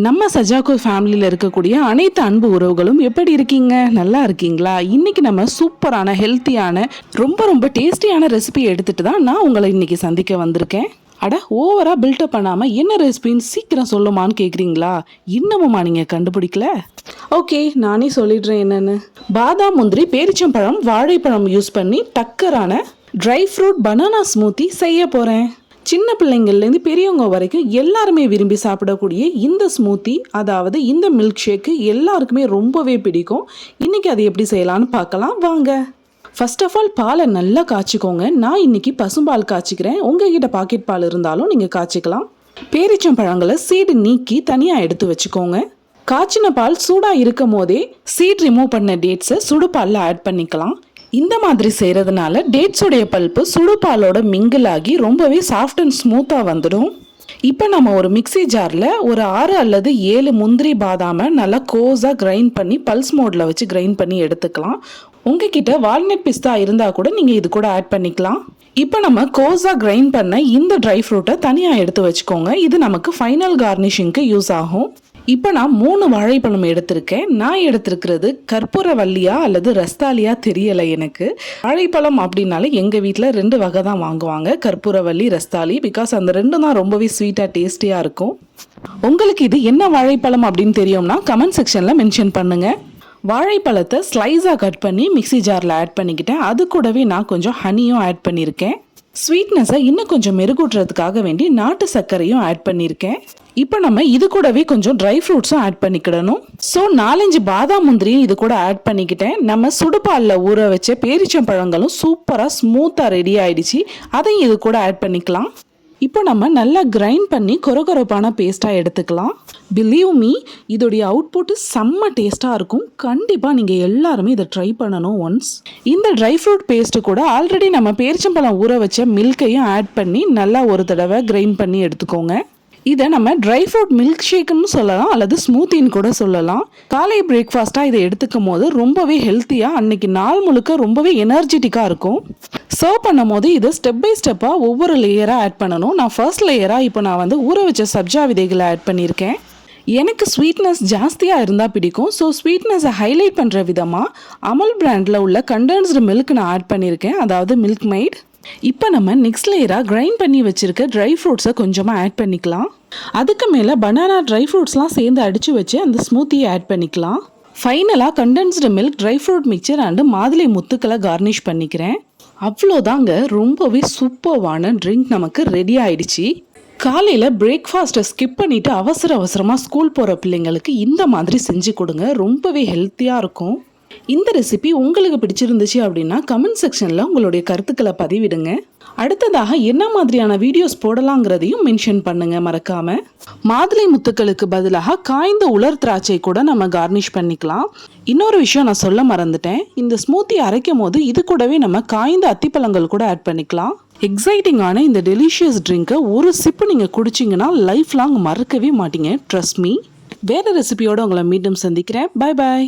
நம்ம சஜாக்கோ ஃபேமிலியில் இருக்கக்கூடிய அனைத்து அன்பு உறவுகளும் எப்படி இருக்கீங்க? நல்லா இருக்கீங்களா? இன்னைக்கு நம்ம சூப்பரான ஹெல்த்தியான ரொம்ப ரொம்ப டேஸ்டியான ரெசிபியை எடுத்துட்டு தான் நான் உங்களை இன்னைக்கு சந்திக்க வந்திருக்கேன். அட ஓவரா பில்டப் பண்ணாமல் என்ன ரெசிபின்னு சீக்கிரம் சொல்லுமான்னு கேட்குறீங்களா? இன்னமுமா நீங்கள் கண்டுபிடிக்கல? ஓகே, நானே சொல்லிடுறேன் என்னென்னு. பாதாம், முந்திரி, பேரிச்சம்பழம், வாழைப்பழம் யூஸ் பண்ணி டக்கரான ட்ரை ஃப்ரூட் பனானா ஸ்மூத்தி செய்ய போகிறேன். சின்ன பிள்ளைங்கள்லேருந்து பெரியவங்க வரைக்கும் எல்லாருமே விரும்பி சாப்பிடக்கூடிய இந்த ஸ்மூத்தி, அதாவது இந்த மில்க் ஷேக்கு எல்லாருக்குமே ரொம்பவே பிடிக்கும். இன்றைக்கி அது எப்படி செய்யலான்னு பார்க்கலாம் வாங்க. ஃபர்ஸ்ட் ஆஃப் ஆல் பாலை நல்லா காய்ச்சிக்கோங்க. நான் இன்றைக்கி பசும்பால் காய்ச்சிக்கிறேன். உங்ககிட்ட பாக்கெட் பால் இருந்தாலும் நீங்கள் காய்ச்சிக்கலாம். பேரிச்சம்பழங்களை சீடு நீக்கி தனியாக எடுத்து வச்சுக்கோங்க. காய்ச்சின பால் சூடாக இருக்கும் போதே சீட் ரிமூவ் பண்ண டேட்ஸை சுடுபாலில் ஆட் பண்ணிக்கலாம். இந்த மாதிரி செய்கிறதுனால டேட்ஸோடைய பல்ப்பு சுடுபாலோட மிங்கிள் ஆகி ரொம்பவே சாஃப்ட் அண்ட் ஸ்மூத்தாக வந்துடும். இப்போ நம்ம ஒரு மிக்சி ஜாரில் ஒரு 6 அல்லது 7 முந்திரி பாதாமை நல்லா கோஸாக கிரைண்ட் பண்ணி பல்ஸ் மோடில் வச்சு கிரைண்ட் பண்ணி எடுத்துக்கலாம். உங்ககிட்ட வால்நட் பிஸ்தா இருந்தால் கூட நீங்கள் இது கூட ஆட் பண்ணிக்கலாம். இப்போ நம்ம கோஸாக கிரைண்ட் பண்ண இந்த ட்ரை ஃப்ரூட்டை தனியாக எடுத்து வச்சுக்கோங்க. இது நமக்கு ஃபைனல் கார்னிஷிங்க்கு யூஸ் ஆகும். இப்போ நான் 3 வாழைப்பழம் எடுத்திருக்கேன். நான் எடுத்திருக்கிறது கற்பூரவல்லியா அல்லது ரஸ்தாலியா தெரியலை எனக்கு. வாழைப்பழம் அப்படின்னாலே எங்கள் வீட்டில் 2 வகை தான் வாங்குவாங்க, கற்பூரவல்லி, ரஸ்தாலி. பிகாஸ் அந்த 2 தான் ரொம்பவே ஸ்வீட்டாக டேஸ்டியாக இருக்கும். உங்களுக்கு இது என்ன வாழைப்பழம் அப்படின்னு தெரியும்னா கமெண்ட் செக்ஷனில் மென்ஷன் பண்ணுங்கள். வாழைப்பழத்தை ஸ்லைஸாக கட் பண்ணி மிக்சி ஜாரில் ஆட் பண்ணிக்கிட்டேன். அது கூடவே நான் கொஞ்சம் ஹனியும் ஆட் பண்ணியிருக்கேன். ஸ்வீட்னஸை இன்னும் கொஞ்சம் மெருகூட்டுறதுக்காக வேண்டி நாட்டு சர்க்கரையும் ஆட் பண்ணியிருக்கேன். இப்போ நம்ம இது கூடவே கொஞ்சம் ட்ரை ஃப்ரூட்ஸும் ஆட் பண்ணிக்கிடணும். ஸோ 4-5 பாதாம் முந்திரியும் இது கூட ஆட் பண்ணிக்கிட்டேன். நம்ம சுடுபாலில் ஊற வச்ச பேரிச்சம்பழங்களும் சூப்பராக ஸ்மூத்தாக ரெடி ஆயிடுச்சு. அதையும் இது கூட ஆட் பண்ணிக்கலாம். இப்போ நம்ம நல்லா கிரைண்ட் பண்ணி கொரகொரப்பான பேஸ்ட்டாக எடுத்துக்கலாம். பிலீவ் மீ, இதோடைய அவுட்புட்டு செம்ம டேஸ்ட்டாக இருக்கும். கண்டிப்பாக நீங்கள் எல்லாருமே இதை ட்ரை பண்ணணும் ஒன்ஸ். இந்த ட்ரை ஃப்ரூட் பேஸ்ட்டு கூட ஆல்ரெடி நம்ம பேரிச்சம்பழம் ஊற வச்ச மில்கையும் ஆட் பண்ணி நல்லா ஒரு தடவை கிரைண்ட் பண்ணி எடுத்துக்கோங்க. இதை நம்ம ட்ரை ஃப்ரூட் மில்க் ஷேக்குன்னு சொல்லலாம் அல்லது ஸ்மூத்தின்னு கூட சொல்லலாம். காலை பிரேக்ஃபாஸ்ட்டாக இதை எடுத்துக்கும் போது ரொம்பவே ஹெல்த்தியாக அன்னைக்கு நாள் முழுக்க ரொம்பவே எனர்ஜெட்டிக்காக இருக்கும். சர்வ் பண்ணும் போது இதை ஸ்டெப் பை ஸ்டெப்பாக ஒவ்வொரு லேயராக ஆட் பண்ணணும். நான் ஃபர்ஸ்ட் லேயராக இப்போ நான் ஊற வச்ச சப்ஜா விதைகளை ஆட் பண்ணியிருக்கேன். எனக்கு ஸ்வீட்னஸ் ஜாஸ்தியாக இருந்தால் பிடிக்கும். ஸோ ஸ்வீட்னஸை ஹைலைட் பண்ணுற விதமாக அமுல் பிராண்டில் உள்ள கண்டென்ஸ்டு மில்க் நான் ஆட் பண்ணியிருக்கேன், அதாவது மில்க் மெய்ட். இப்போ நம்ம நெக்ஸ்ட் லேயராக கிரைண்ட் பண்ணி வச்சுருக்க ட்ரை ஃப்ரூட்ஸை கொஞ்சமாக ஆட் பண்ணிக்கலாம். அதுக்கு மேலே பனானா ட்ரை ஃப்ரூட்ஸ்லாம் சேர்ந்து அடித்து வச்சு அந்த ஸ்மூத்தியை ஆட் பண்ணிக்கலாம். ஃபைனலாக condensed milk, dry fruit mixture and மாதுளை முத்துக்களை கார்னிஷ் பண்ணிக்கிறேன். அவ்வளோதாங்க, ரொம்பவே சூப்பர்வான ட்ரிங்க் நமக்கு ரெடி ஆயிடுச்சு. காலையில் பிரேக்ஃபாஸ்ட்டை ஸ்கிப் பண்ணிவிட்டு அவசரமாக ஸ்கூல் போகிற பிள்ளைங்களுக்கு இந்த மாதிரி செஞ்சு கொடுங்க. ரொம்பவே ஹெல்த்தியாக இருக்கும். இந்த ரெசிபி உங்களுக்கு பிடிச்சிருந்துச்சு அப்படின்னா கமெண்ட் செக்ஷனில் உங்களுடைய கருத்துக்களை பதிவிடுங்க. அடுத்ததாக என்ன மாதிரியான வீடியோஸ் போடலாங்கிறதையும் மென்ஷன் பண்ணுங்க மறக்காம. மாதுளை முத்துக்களுக்கு பதிலாக காய்ந்த உலர் திராட்சை கூட நம்ம கார்னிஷ் பண்ணிக்கலாம். இன்னொரு விஷயம் நான் சொல்ல மறந்துட்டேன். இந்த ஸ்மூத்தி அரைக்கும் போது இது கூடவே நம்ம காய்ந்த அத்திப்பழங்கள் கூட ஆட் பண்ணிக்கலாம். எக்ஸைட்டிங்கான இந்த டெலிஷியஸ் ட்ரிங்கை ஒரு சிப்பு நீங்கள் குடிச்சிங்கன்னா லைஃப் லாங் மறக்கவே மாட்டீங்க. Trust me. வேறு ரெசிபியோடு உங்களை மீண்டும் சந்திக்கிறேன். Bye bye.